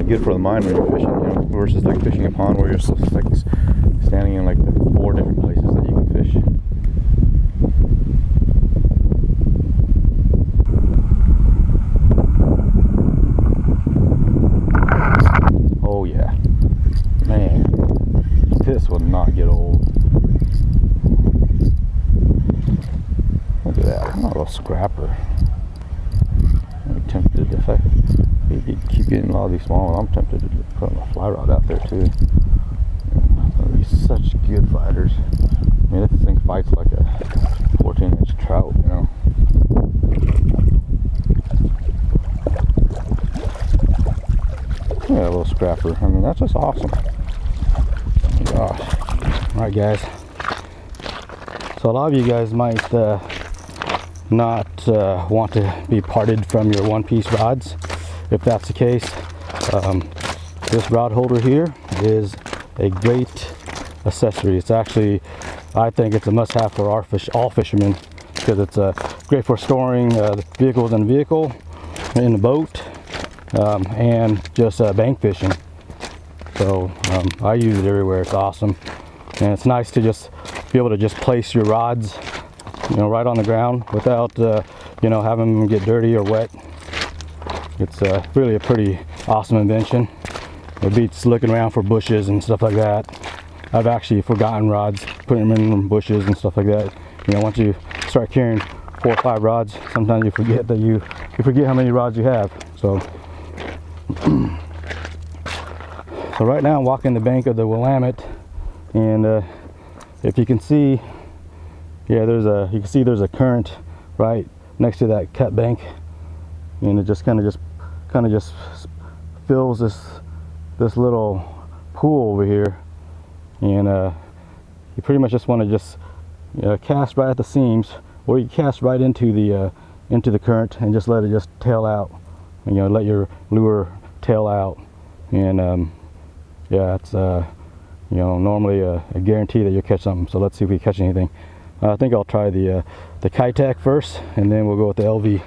of good for the mind when you're fishing, you know, versus like fishing a pond where you're just like standing in like the 4 different places that you can fish. Oh yeah, man, this will not get old. Look at that, a little scrapper. I'm tempted, if I keep getting a lot of these small ones, I'm tempted to put my fly rod out there too. They'll be such good fighters. I mean, this thing fights like a 14-inch trout, you know. Yeah, a little scrapper. I mean, that's just awesome. Oh my gosh. Alright guys. So a lot of you guys might not want to be parted from your one-piece rods. If that's the case, this rod holder here is a great accessory. It's actually, I think it's a must-have for all fishermen, because it's great for storing vehicles in the vehicle, in the boat, and just bank fishing. So I use it everywhere. It's awesome, and it's nice to just be able to just place your rods, you know, right on the ground without you know, having them get dirty or wet. It's really a pretty awesome invention. It beats looking around for bushes and stuff like that. I've actually forgotten rods, putting them in bushes and stuff like that. You know, once you start carrying 4 or 5 rods, sometimes you forget that you forget how many rods you have. So, so right now I'm walking the bank of the Willamette, and if you can see, yeah, you can see there's a current right next to that cut bank, and it just kind of just fills this little pool over here, and you pretty much just want to just cast right at the seams, or you cast right into the current and just let it just tail out, and, you know, let your lure tail out, and yeah, it's you know, normally a guarantee that you'll catch something. So let's see if we catch anything. I think I'll try the Kitech first, and then we'll go with the LV.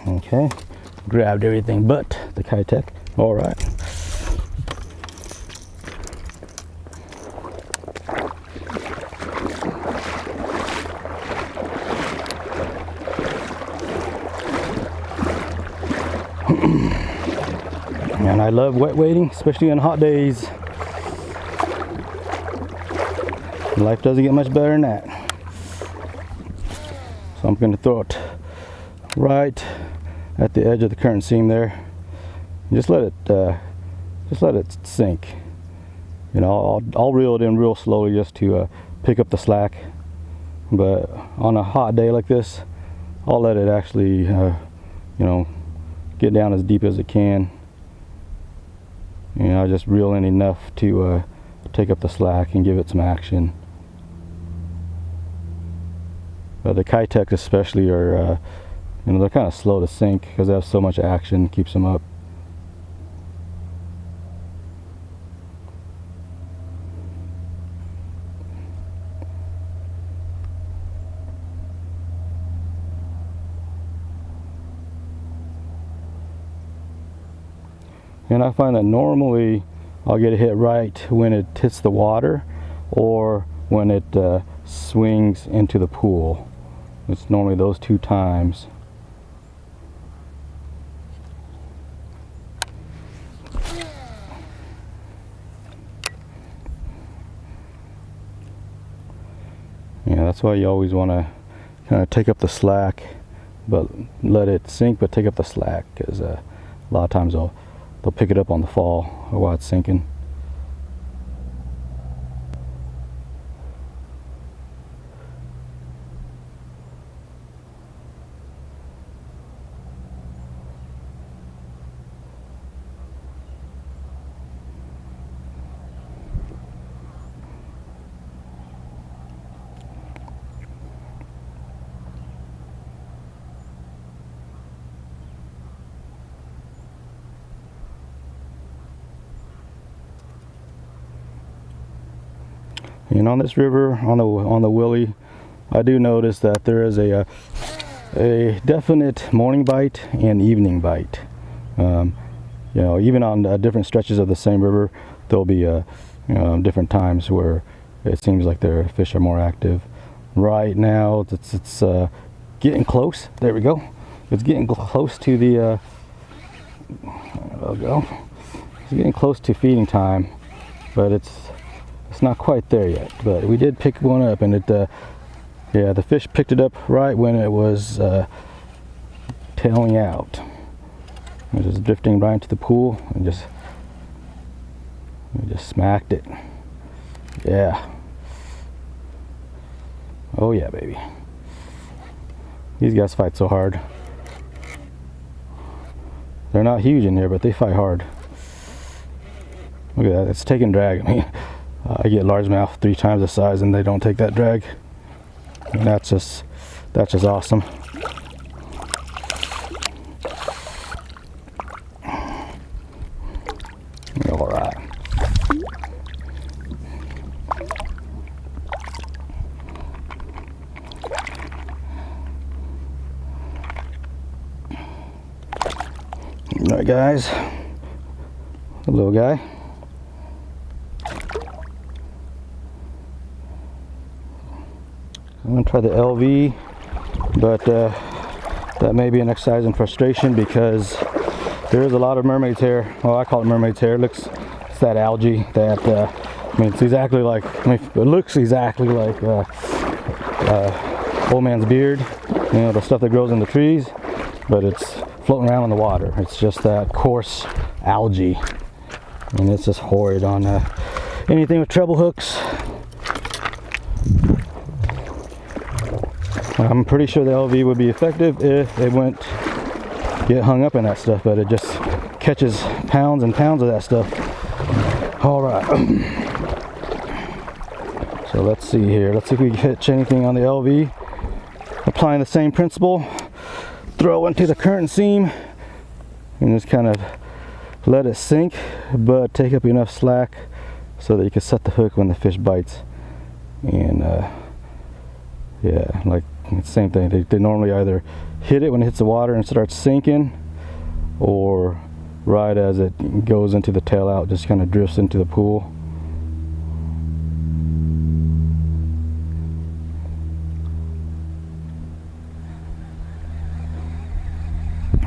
Okay, grabbed everything but the Kitech. All right. And I love wet wading, especially on hot days. Life doesn't get much better than that. So I'm going to throw it right at the edge of the current seam there. Just let it sink. You know, I'll reel it in real slowly just to pick up the slack. But on a hot day like this, I'll let it actually, you know, get down as deep as it can. You know, I just reel in enough to take up the slack and give it some action. But the Kitech especially are, you know, they're kind of slow to sink because they have so much action, keeps them up. And I find that normally I'll get a hit right when it hits the water or when it swings into the pool. It's normally those 2 times. Yeah, that's why you always want to kind of take up the slack, but let it sink, but take up the slack, because a lot of times they'll pick it up on the fall while it's sinking. And on this river, on the Willie, I do notice that there is a definite morning bite and evening bite. You know, even on different stretches of the same river, there'll be different times where it seems like their fish are more active. Right now, it's getting close. There we go. It's getting close to the. There we go. It's getting close to feeding time, but it's not quite there yet. But we did pick one up, and it. Yeah, the fish picked it up right when it was tailing out. It was drifting right into the pool and just smacked it. Yeah. Oh yeah, baby. These guys fight so hard. They're not huge in here, but they fight hard. Look at that, it's taking drag. I mean, I get largemouth 3 times the size and they don't take that drag. And that's just awesome. All right. All right, guys. The little guy. I'm gonna try the LV, but that may be an exercise in frustration because there is a lot of mermaid's hair. Well, I call it mermaid's hair. It's that algae that I mean, it's exactly like. I mean, it looks exactly like old man's beard. You know, the stuff that grows in the trees, but it's floating around in the water. It's just that coarse algae, and it's just horrid on anything with treble hooks. I'm pretty sure the LV would be effective if it wouldn't get hung up in that stuff, but it just catches pounds and pounds of that stuff. All right. So let's see here. Let's see if we can catch anything on the LV. Applying the same principle. Throw into the current seam and just kind of let it sink, but take up enough slack so that you can set the hook when the fish bites. And yeah, like it's the same thing. They normally either hit it when it hits the water and starts sinking, or right as it goes into the tail out, just kind of drifts into the pool.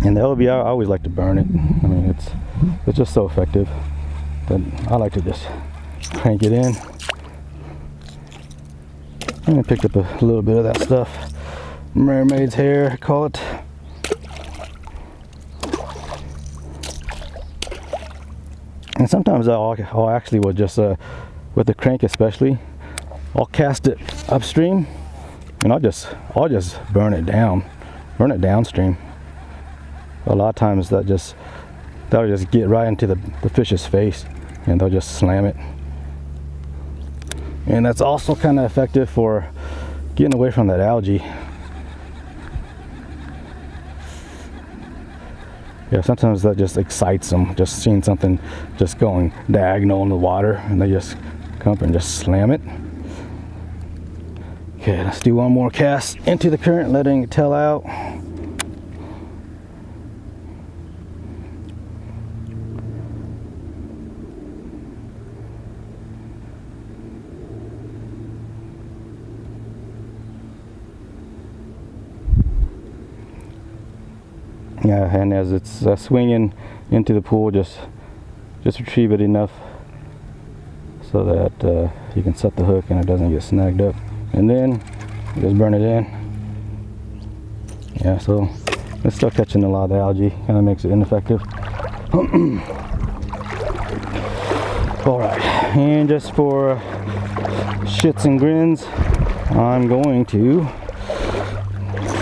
And the LV, I always like to burn it. I mean, it's just so effective that I like to just crank it in. And I picked up a little bit of that stuff. Mermaid's hair, I call it. And sometimes I'll actually will just, with the crank especially, I'll cast it upstream and I'll just burn it downstream. A lot of times that'll just get right into the fish's face and they'll just slam it. And that's also kind of effective for getting away from that algae. Yeah, sometimes that just excites them, just seeing something just going diagonal in the water, and they just come up and just slam it. Okay, let's do one more cast into the current, letting it tail out. Yeah, and as it's swinging into the pool, just retrieve it enough so that you can set the hook and it doesn't get snagged up, and then just burn it in. Yeah, so it's still catching a lot of the algae, kind of makes it ineffective. All right, and just for shits and grins, I'm going to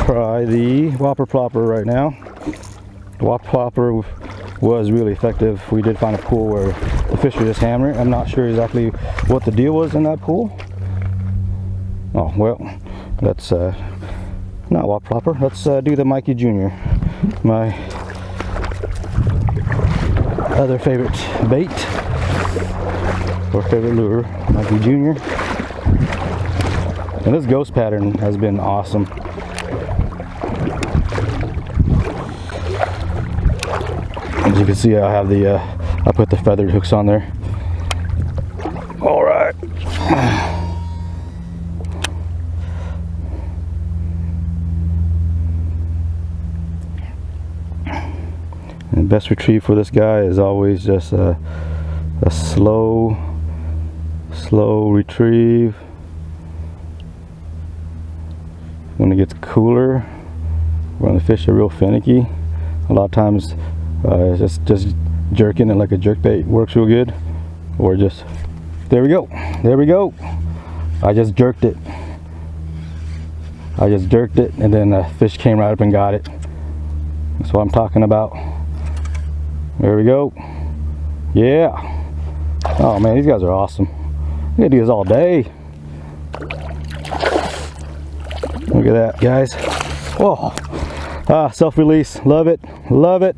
try the Whopper Plopper right now. The Whopper Plopper was really effective. We did find a pool where the fish were just hammering. I'm not sure exactly what the deal was in that pool. Oh, well, that's not Whopper Plopper. Let's do the Mikey Jr., my other favorite bait or favorite lure, Mikey Jr. And this ghost pattern has been awesome. As you can see, I have the I put the feathered hooks on there. All right. And the best retrieve for this guy is always just a slow retrieve. When it gets cooler, when the fish are real finicky, a lot of times just jerking it like a jerkbait works real good, or just there we go. I just jerked it, and then the fish came right up and got it. That's what I'm talking about. There we go. Yeah. Oh man, these guys are awesome. I'm gonna do this all day. Look at that, guys. Oh, self-release. Love it. Love it.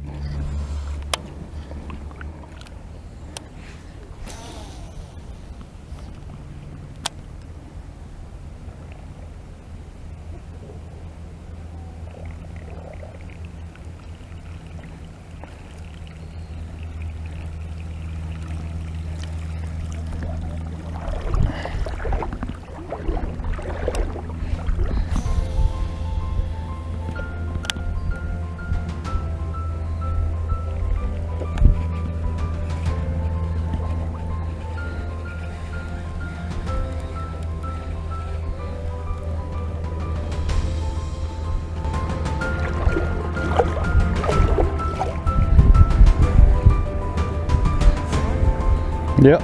Yep.